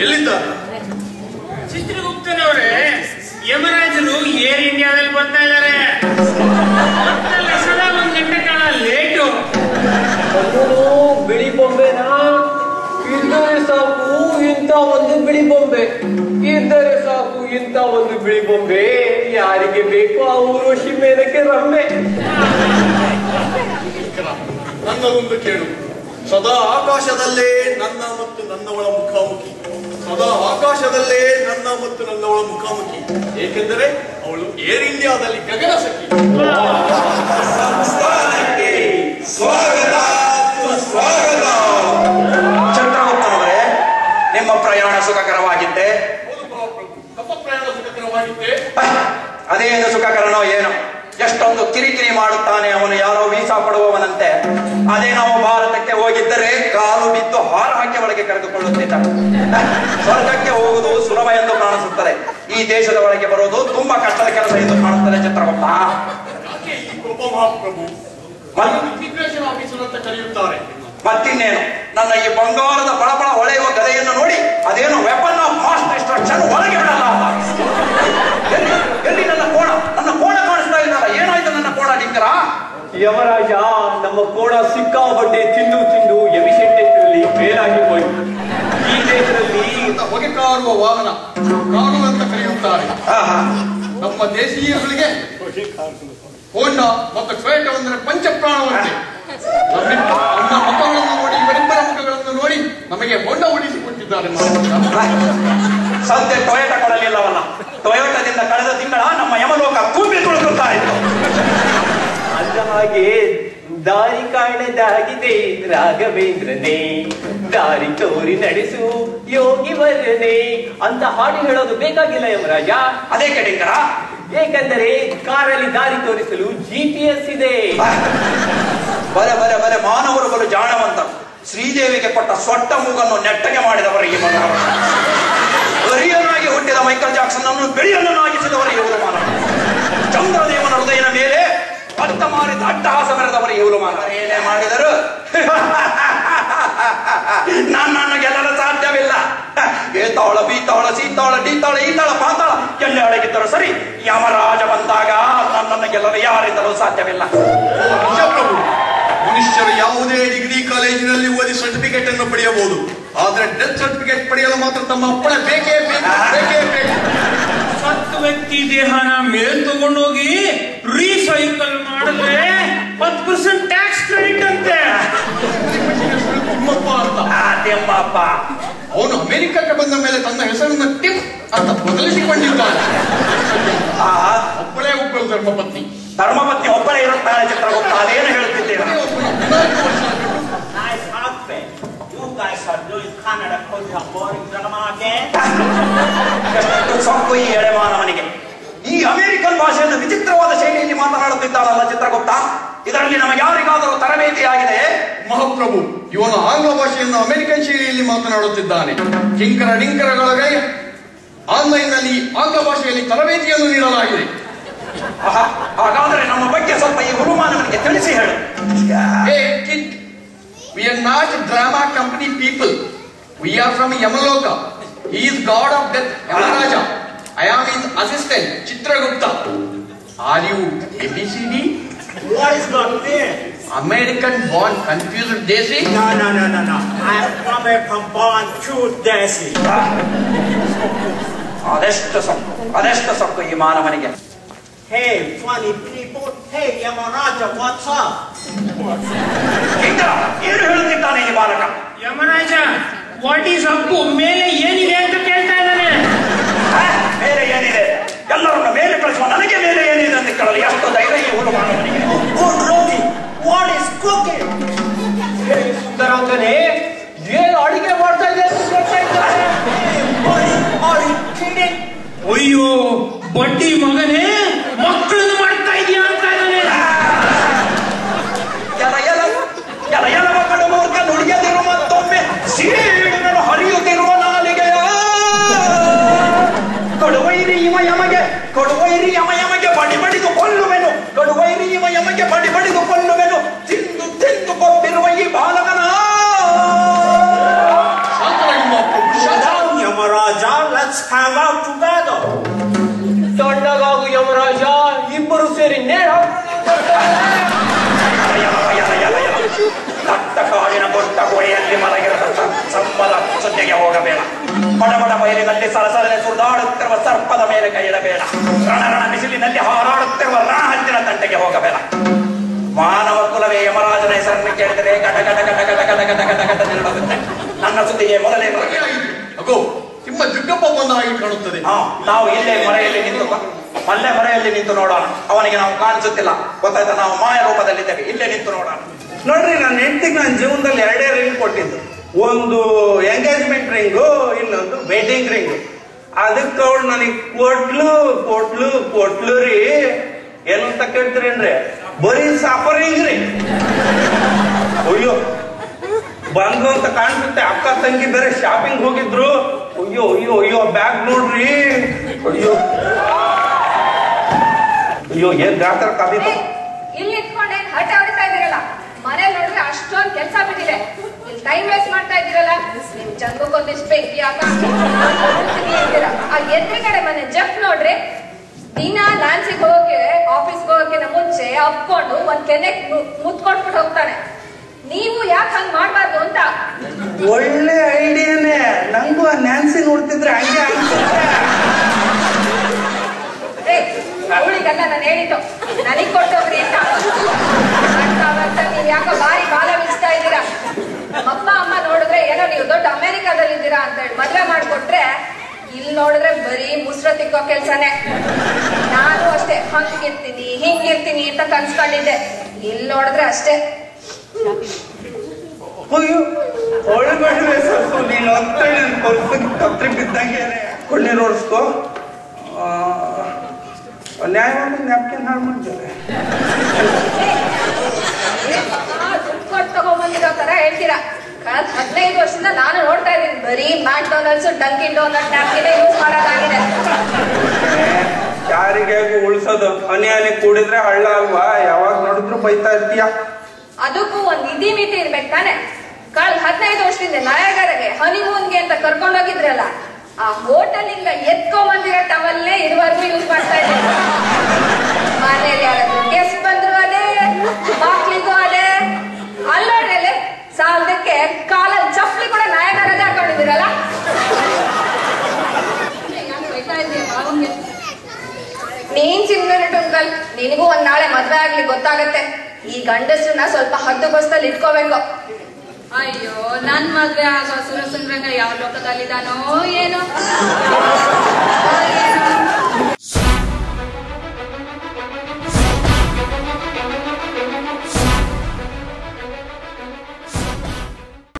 ಎಲ್ಲಿದ್ದಾರೆ? ಚಿತ್ರಗುಪ್ತನವರೇ, ಯಮರಾಜರು ಏರ್ ಇಂಡಿಯಾದಲ್ಲಿ ಬರ್ತಾ ಇದ್ದಾರೆ. ಸದಾ 1 ಗಂಟೆ ಕಾಲ ಲೇಟು. ಬಿಳಿ ಬೊಂಬೆನಾ? ಇದ್ದರೆ ಸಾಕು ಇಂಥ ಒಂದು ಬಿಳಿ ಬೊಂಬೆ, ಇದ್ದರೆ ಸಾಕು ಇಂಥ ಒಂದು ಬಿಳಿ ಬೊಂಬೆ. ಯಾರಿಗೆ ಬೇಕು ಅವರು ಶಿಮೇನಕ್ಕೆ ರಮ್ಮೆ. ನನ್ನ ಒಂದು ಕೇಳು. ಸದಾ ಆಕಾಶದಲ್ಲೇ ನನ್ನ ಮತ್ತು ನನ್ನವಳ ಮುಖಾಮುಖಿ, ಸದಾ ಆಕಾಶದಲ್ಲೇ ನನ್ನ ಮತ್ತು ನನ್ನವಳ ಮುಖಾಮುಖಿ. ಏಕೆಂದರೆ ಅವಳು ಏರ್ ಇಂಡಿಯಾದಲ್ಲಿ ಗಗನ ಸಖಿ. ಸ್ವಾಗತ ಸ್ವಾಗತ. ಚಂದ್ರಗುಪ್ತನವರೇ, ನಿಮ್ಮ ಪ್ರಯಾಣ ಸುಖಕರವಾಗಿದ್ದೆ? ನಮ್ಮ ಪ್ರಯಾಣ ಸುಖಕರವಾಗಿದ್ದೆ. ಅದೇನು ಸುಖಕರನೋ ಏನೋ, ಎಷ್ಟೊಂದು ಕಿರಿಕಿರಿ ಮಾಡುತ್ತಾನೆ ಅವನು, ಯಾರೋ ವೀಸಾ ಕೊಡುವವನಂತೆ. ಅದೇ ನಾವು ಭಾರತಕ್ಕೆ ಹೋಗಿದ್ದರೆ ಕಾಲು ಬಿದ್ದು ಹಾರ ಹಾಕಿ ಒಳಗೆ ಕರೆದುಕೊಳ್ಳುತ್ತಿದ್ದ. ಸ್ವರ್ಗಕ್ಕೆ ಹೋಗುವುದು ಸುಲಭ ಎಂದು ಕಾಣಿಸುತ್ತದೆ, ಈ ದೇಶದ ಒಳಗೆ ಬರುವುದು ತುಂಬಾ ಕಷ್ಟದ ಕೆಲಸ ಎಂದು ಕಾಣುತ್ತದೆ. ಚಿತ್ರಗುಪ್ತ, ಮಹಾಪ್ರಭು ಇಮಿಗ್ರೇಷನ್ ಆಫೀಸರ್ ಅಂತ ಕರೆಯುತ್ತಾರೆ. ಮತ್ತಿನ್ನೇನು, ನನ್ನ ಈ ಬಂಗಾರದ ಬಳಬಳ ಹೊಳೆಯುವ ಗದೆಯನ್ನು ನೋಡಿ ಅದೇನು ವೆಪನ್ ಆಫ್ ಮಾಸ್ ಡಿಸ್ಟ್ರಕ್ಷನ್ ಒಳಗೆ ಬಿಡಲ್ಲ. ಎಲ್ಲಿ ನನ್ನ ಕೋಣ ಕಾಣಿಸ್ತಾ ಇದ್ದಾರ? ಏನಾಯ್ತು ನನ್ನ ಕೋಣ ಡಿಂಕರ? ಯಮರಾಜ, ನಮ್ಮ ಕೋಣ ಸಿಕ್ಕಾಪಟ್ಟೆ ತಿಂದು ಎಮಿಷೆಂಟೆಸ್ನಲ್ಲಿ ಮೇಲಾಗಿ ಹೋಯಿತು. ಈ ದೇಶದಲ್ಲಿ ಹೊಗೆ ಕಾರುವ ವಾಹನ ಕಾರು ಅಂತ ಕರೆಯುತ್ತಾರೆ. ನಮ್ಮ ದೇಶೀಯಗಳಿಗೆ ಹೋಂಡಾ ಮತ್ತು ಟೊಯೋಟಾ ಅಂದರೆ ಪಂಚಪ್ರಾಣವಂತೆ. ನಮ್ಮ ಮುಖಗಳನ್ನು ನೋಡಿ, ಇವರಿಬ್ಬರ ಮುಖಗಳನ್ನು ನೋಡಿ ನಮಗೆ ಹೋಂಡಾ ಉಳಿಸಿಕೊಟ್ಟಿದ್ದಾರೆ. ಸದ್ಯ ಟೊಯೋಟಾ ಕೊಡಲಿಲ್ಲವಲ್ಲ. ಟೊಯೋಟಾದಿಂದ ಕಳೆದ ತಿಂಗಳ ನಮ್ಮ ಯಮಲೋಕ ಕೂಪಿ ತುಳುಕುತ್ತಾ ಇತ್ತು. ಅಂದ ಹಾಗೆ ದಾರಿ ಕಾಣದಾಗಿದೆ ರಾಘವೇಂದ್ರನೇ, ದಾರಿ ತೋರಿ ನಡೆಸು ಯೋಗಿ ವರನೇ ಅಂತ ಹಾಡು ಹೇಳೋದು ಬೇಕಾಗಿಲ್ಲ ಯಮರಾಜ. ಅದೇ ಕಡಿಂಕರ, ಏಕೆಂದರೆ ಕಾರಲ್ಲಿ ದಾರಿ ತೋರಿಸಲು GPS ಇದೆ. ಬರೆ ಮಾನವರು ಬಲು ಜಾಣವಂತ. ಶ್ರೀದೇವಿಗೆ ಕೊಟ್ಟ ಸೊಟ್ಟ ಮೂಗನ್ನು ನೆಟ್ಟಗೆ ಮಾಡಿದವರು ಈ ಮಾನವರು. ಹಿರಿಯನಾಗಿ ಹುಟ್ಟಿದ ಮೈಕಲ್ ಜಾಕ್ಸನ್ ಅನ್ನು ಬೆಳೆಯನ್ನಾಗಿಸಿದವರು ಇವರು ಮಾನವ. ಚಂದ್ರದೇವನ ಹೃದಯದ ಮೇಲೆ ಅತ್ತ ಮಾರಿದ ಅಟ್ಟಹಾಸ ಮೆರೆದವರು ಇವರು ಮಾನವ. ಏನೇ ಮಾಡಿದರು ನನ್ನನ್ನು ಗೆಲ್ಲಲು ಸಾಧ್ಯವಿಲ್ಲ. ಏತಾಳ ಬೀತಾಳ ಸೀತಾಳ ಡೀತಾಳ ಈತಾಳ ಪಾತಾಳ ಎಲ್ಲ ಅಡಗಿದ್ದರು ಸರಿ, ಯಮರಾಜ ಬಂದಾಗ ನನ್ನನ್ನು ಗೆಲ್ಲಲು ಯಾರಿಂದಲೂ ಸಾಧ್ಯವಿಲ್ಲ. ಮನುಷ್ಯರು ಯಾವುದೇ ಡಿಗ್ರಿ ಕಾಲೇಜಿನಲ್ಲಿ ಓದಿ ಸರ್ಟಿಫಿಕೇಟ್ ಅನ್ನು ಪಡೆಯಬಹುದು, ಆದ್ರೆ ಡೆತ್ ಸರ್ಟಿಫಿಕೇಟ್ ಪಡೆಯಲು ಮಾತ್ರ ತಮ್ಮ ಅಪ್ಪಣೆ ಬೇಕೇ ಬೇಕು. ಸತ್ತು ವ್ಯಕ್ತಿ ದೇಹನ ಮೇಲ್ ತಗೊಂಡೋಗಿ ರೀಸೈಕಲ್ ಮಾಡಿದ್ರೆ 10% ಟ್ಯಾಕ್ಸ್ ಕ್ರೆಡಿಟ್ ಅಂತೆ. ತಿಮ್ಮಪ್ಪ ಅಂತ. ತಿಮ್ಮಪ್ಪ ಅವನು ಅಮೆರಿಕಕ್ಕೆ ಬಂದ ಮೇಲೆ ತನ್ನ ಹೆಸರನ್ನು ಟಿಪ್ ಅಂತ ಬದಲಿಸಿಕೊಂಡಿದ್ದಾನೆ. ಒಬ್ಬಳೇ ಧರ್ಮಪತ್ನಿ ಒಬ್ಬಳೇ ಇರುತ್ತಾಳೆ. ಚಿತ್ರಗುಪ್ತ, ಅದೇನು ಹೇಳುತ್ತಿದ್ದೇನೆ? ಸೊಕ್ಕು ಈ ಎಳೆಮಾನವನಿಗೆ. ಈ ಅಮೆರಿಕನ್ ಭಾಷೆಯನ್ನು ವಿಚಿತ್ರವಾದ ಶೈಲಿಯಲ್ಲಿ ಮಾತನಾಡುತ್ತಿದ್ದಾನಲ್ಲ ಚಿತ್ರಗುಪ್ತ, ಇದರಲ್ಲಿ ನಮಗೆ ಯಾರಿಗಾದರೂ ತರಬೇತಿ ಆಗಿದೆ? ಮಹಾಪ್ರಭು, ಇವನು ಆಂಗ್ಲ ಭಾಷೆಯನ್ನು ಅಮೆರಿಕನ್ ಶೈಲಿಯಲ್ಲಿ ಮಾತನಾಡುತ್ತಿದ್ದಾನೆ. ಕಿಂಕರ ಡಿಂಕರಗಳಿಗೆ ಆನ್ಲೈನ್ ನಲ್ಲಿ ಆಂಗ್ಲ ಭಾಷೆಯಲ್ಲಿ ತರಬೇತಿಯನ್ನು ನೀಡಲಾಗಿದೆ. ಹಾಗಾದರೆ ನಮ್ಮ ಬಗ್ಗೆ ಸ್ವಲ್ಪ ಈ ಹುರುಮಾನವನಿಗೆ ತಿಳಿಸಿ ಹೇಳು. Hey kid, we are not drama company people. We are from Yamaloka. He is god of death, Yamaraja. I am his assistant, Chitragupta. Are you ABCD? What is your name? American born confused Desi? No. I am from born true Desi. ಅದೆಷ್ಟು ಸೊಕ್ಕು ಈ ಮಾನವನಿಗೆ. Hey, funny people. Hey, Yamaraja, what's up? ಏನು ಹೇಳುತ್ತಿದ್ದಾನೆ ಈ ಬಾಲಕ? Yamaraja, what is Appu, ಮೇಲೆ ಏನಿದೆ ಅಂತ ಕೇಳ್ತಾ ಇದ್ದಾನೆ. ಮೇಲೆ ಏನಿದೆ? ಎಲ್ಲರನ್ನ ಮೇಲೆ ಕಳಿಸುವ ನನಗೆ ಮೇಲೆ ಏನಿದೆ ಅಂತ ಕೇಳಲು ಎಷ್ಟು ಧೈರ್ಯ ಈ ಹುಡುಗ ಮಾನವನಿಗೆ? Good looking. What is cooking? ಸುಂದರಾಂಗನೇ, ಏನು ಅಡಿಗೆ ಮಾಡ್ತಾ ಇದೆ ಅಂತ ಕೇಳ್ತಾ ಇದ್ದಾರೆ. Are you kidding? ಅಯ್ಯೋ ಬಡ್ಡಿ ಮಗನೇ, ಮಕ್ಕಳನ್ನು ಮಾಡ್ತಾ ಇದೀಯಾ ಅಂತ ಇದ್ದಾನೆ. ಎಲ ಮಕ್ಕಳು ಮೂರ್ಖ ನುಡಿಯದಿರು ಮತ್ತೊಮ್ಮೆ ಸೀಳಿನನ್ನು ಹರಿಯುತ್ತಿರುವ ನಾಲಿಗೆಯ ಕೊಡುವೈರಿ ಇವ ಯಮಗೆ ಬಡಿದು ಕೊಲ್ಲುವೆನು. ಕೊಡುವೈರಿ ಇವ ಯಮಗೆ ಬಡಿದು ಕೊಲ್ಲುವೆನು. ತಿಂದು ಕೊಬ್ಬಿರುವ ಈ ಬಾಲಕನ Shut down, ದಟ್ಟ ಕಾಡಿನ ದೊಡ್ಡ ಗೋಡೆಯಲ್ಲಿ ಮಲಗಿರುವ ಸಂಬದ ಸುದ್ದಿಗೆ ಹೋಗಬೇಡ. ಬಡಬಡ ಬಯಲಿನಲ್ಲಿ ಸರಸರನೆ ಸುರಿದಾಡುತ್ತಿರುವ ಸರ್ಪದ ಮೇಲೆ ಕೈ ಇಡಬೇಡ. ರಣರಣ ಬಿಸಿಲಿನಲ್ಲಿ ಹಾರಾಡುತ್ತಿರುವ ರಣಹದ್ದಿನ ತಂಟೆಗೆ ಹೋಗಬೇಡ. ಮಾನವ ಕುಲವೇ ಯಮರಾಜನ ಹೆಸರನ್ನು ಕೇಳಿದರೆ ಗಟ ಗಟ ಗಟ ಗಟ ಗಟ ಗಟ ಗಟ ಗಟ ನಿಲ್ಲುತ್ತೆ. ನನ್ನ ಸುದ್ದಿಗೆ ಮೊದಲೇ ಅಗೋ ನಿಮ್ಮ ಜುಗ್ಗಪ್ಪ ಬಂದಾಗಿ ಕಾಣುತ್ತದೆ. ನಾವು ಇಲ್ಲೇ ಮರೆಯಲ್ಲಿ ನಿಂತು ಮಲ್ಲೆ ಮರೆಯಲ್ಲಿ ನಿಂತು ನೋಡೋಣ. ಅವನಿಗೆ ನಾವು ಕಾಣಿಸುತ್ತಿಲ್ಲ, ಗೊತ್ತಾಯ್ತಾ? ನಾವು ಮಾಯ ರೂಪದಲ್ಲಿದ್ದೇವೆ. ಇಲ್ಲೇ ನಿಂತು ನೋಡೋಣ. ನೋಡ್ರಿ, ನನ್ನ ಹೆಂಡತಿಗೆ ನನ್ನ ಜೀವನದಲ್ಲಿ 2 ರಿಂಗ್ ಕೊಟ್ಟಿದ್ದು. ಒಂದು ಎಂಗೇಜ್ಮೆಂಟ್ ರಿಂಗು, ಇನ್ನೊಂದು ವೆಡ್ಡಿಂಗ್ ರಿಂಗು. ಅದಕ್ಕೆ ಅವಳು ನನಗೆ ಕೊಟ್ಲು ರೀ. ಏನಂತ ಕೇಳ್ತೀರೇನ್ರಿ? ಬರೀ ಸಫರಿಂಗ್ ರೀ. ಅಯ್ಯೋ ಬಂದು ಅಂತ ಕಾಣಿಸುತ್ತೆ. ಅಕ್ಕ ತಂಗಿ ಬೇರೆ ಶಾಪಿಂಗ್ ಹೋಗಿದ್ರು. ಅಯ್ಯೋ ಅಯ್ಯೋ ಅಯ್ಯೋ ಬ್ಯಾಗ್ ನೋಡ್ರಿ. ಅಯ್ಯೋ ಅಯ್ಯೋ ಏನ್ ಗಾತ್ರ ಕಾದಿತ್ತು. ಇಲ್ಲಿ ಇಟ್ಕೊಂಡೆ ಹಠ ಹೊಡಿತಾ ಇದೀರಲ್ಲ. ಮನೆ ನೋಡಿದ್ರೆ ಅಷ್ಟೊಂದು ಕೆಲಸ ಬಿಟ್ಟಿದೆ. ಇಲ್ಲಿ ಟೈಮ್ ವೇಸ್ಟ್ ಮಾಡ್ತಾ ಇದೀರಲ್ಲ. ನಿಮ್ ಜನ್ಮಕ್ಕೊಂದಿಷ್ಟು ಬೆಂಕಿ ಆ ಎದುರುಗಡೆ ಮನೆ ಜಫ್ ನೋಡ್ರಿ. ದಿನ ಲಾನ್ಸಿಗೆ ಹೋಗಕ್ಕೆ ಆಫೀಸ್ಗೆ ಹೋಗಕ್ಕೆ ಮುಂಚೆ ಅಪ್ಕೊಂಡು ಒಂದ್ ಕೆನೆ ಮುತ್ಕೊಟ್ಬಿಟ್ಟು ಹೋಗ್ತಾನೆ. ನೀವು ಯಾಕೆ ಹಂಗ್ ಮಾಡ್ಬಾರ್ದು ಅಂತ. ಒಳ್ಳೆ ಐಡಿಯಾನೇ. ನಂಗೂ ಆ ನ್ಯಾನ್ಸಿ ನೋಡ್ತಿದ್ರೆ ಹಂಗೆ ಅವಳಿಗೆಲ್ಲ ನಾನು ಹೇಳಿದ್ದು ನನಗ್ ಕೊಟ್ಟೋಗ್ರಿ ಅಂತ. ನೀವ್ ಯಾಕೋ ಬಾರಿ ಬಾಲ ಬಿಚ್ತಾ ಇದ್ದೀರಾ. ಅಪ್ಪ ಅಮ್ಮ ನೋಡಿದ್ರೆ ಏನೋ ನೀವು ದೊಡ್ಡ ಅಮೆರಿಕಾದಲ್ಲಿ ಇದ್ದೀರಾ ಅಂತ ಹೇಳಿ ಮದ್ವೆ ಮಾಡ್ಕೊಟ್ರೆ, ಇಲ್ಲಿ ನೋಡಿದ್ರೆ ಬರೀ ಮುಸ್ರ ತಿಕ್ಕೋ ಕೆಲ್ಸನೇ. ನಾನು ಅಷ್ಟೇ ಹಂಗಿರ್ತೀನಿ ಹಿಂಗಿರ್ತೀನಿ ಅಂತ ಕನ್ಸ್ಕೊಂಡಿದ್ದೆ. ಇಲ್ಲಿ ನೋಡಿದ್ರೆ ಅಷ್ಟೇ. ಅಯ್ಯೋ ಹೊಳಬೇಡ್ರೆ ಸ್ವಲ್ಪ ನೀನು ಅಂತೇಳಿ ಕತ್ರಿ ಬಿದ್ದಂಗೆ ಕೊಳ್ಳಿ ನೋಡಿಸ್ಕೋ. ನ್ಯಾಯವಾಗಿ ನ್ಯಾಪ್ಕಿನ್ ಹಾಳು ಮಾಡ್ತಾರೆ. ದುಡ್ಡು ಕೊಟ್ಟು ತಗೊಂಡ್ಬಂದಿರೋ ತರ ಹೇಳ್ತೀರಾ. ಕಳೆದ 15 ವರ್ಷದಿಂದ ನಾನು ನೋಡ್ತಾ ಇದ್ದೀನಿ ಬರೀ ಮ್ಯಾಕ್ಡೊನಾಲ್ಡ್ಸ್ ಡಂಕಿನ್ ಡೋನಟ್ ನ್ಯಾಪ್ಕಿನ್ ಯೂಸ್ ಮಾಡೋದಾಗಿದೆ. ಯಾರಿಗೆ ಉಳ್ಸೋದು? ಹನಿ ಕೂಡಿದ್ರೆ ಹಳ್ಳ ಅಲ್ವಾ? ಯಾವಾಗ ನೋಡಿದ್ರು ಬೈತಾ ಇರ್ತೀಯ. ಅದಕ್ಕೂ ಒಂದ್ ನಿಧಿ ಮಿತಿ ಇರ್ಬೇಕು ತಾನೆ. ಕಳೆದ 15 ವರ್ಷದಿಂದ ನಯಾಗರಗೆ ಹನಿಮೂನ್ಗೆ ಅಂತ ಕರ್ಕೊಂಡೋಗಿದ್ರಲ್ಲ, ಆ ಹೋಟೆಲ್ ಇಂದ ಎತ್ಕೊಂಡ್ಬಂದಿರೋ ಟವಲ್ನೇ ಇದುವರೆಗೂ ಯೂಸ್ ಮಾಡ್ತಾ ಇದ್ದಾರೆ. ಮನೇಲಿ ಯಾರಾದ್ರೂ ಗೆಸ್ಟ್ ಬಂದ್ರು ಅದೇ, ಮಕ್ಳಿಗೂ ಅದೇ. ಅಲ್ಲೋಡ್ರಲ್ಲೇ ಸಾಲದಕ್ಕೆ ಕಾಲಲ್ಲಿ ಚಪ್ಪಲಿ ಕೂಡ ನಯಾಗರದೇ ಹಾಕೊಂಡಿದ್ದೀರಲ್ಲ. ನೀನ್ ಚಿನ್ನರಿಟ್ಟು ಅಂಕಲ್, ನಿನಗೂ ಒಂದ್ ನಾಳೆ ಮದ್ವೆ ಆಗ್ಲಿ ಗೊತ್ತಾಗತ್ತೆ. ಈ ಗಂಡಸರನ್ನ ಸ್ವಲ್ಪ ಹದ್ದು ಬಸ್ತಲ್ಲಿ ಇಟ್ಕೋಬೇಕು. ಅಯ್ಯೋ ನನ್ ಮದ್ವೆ ಆಗೋ ಸುರಸುಂದ್ರಂಗ ಯಾವ ಲೋಕದಲ್ಲಿದ್ದಾನೋ ಏನೋ.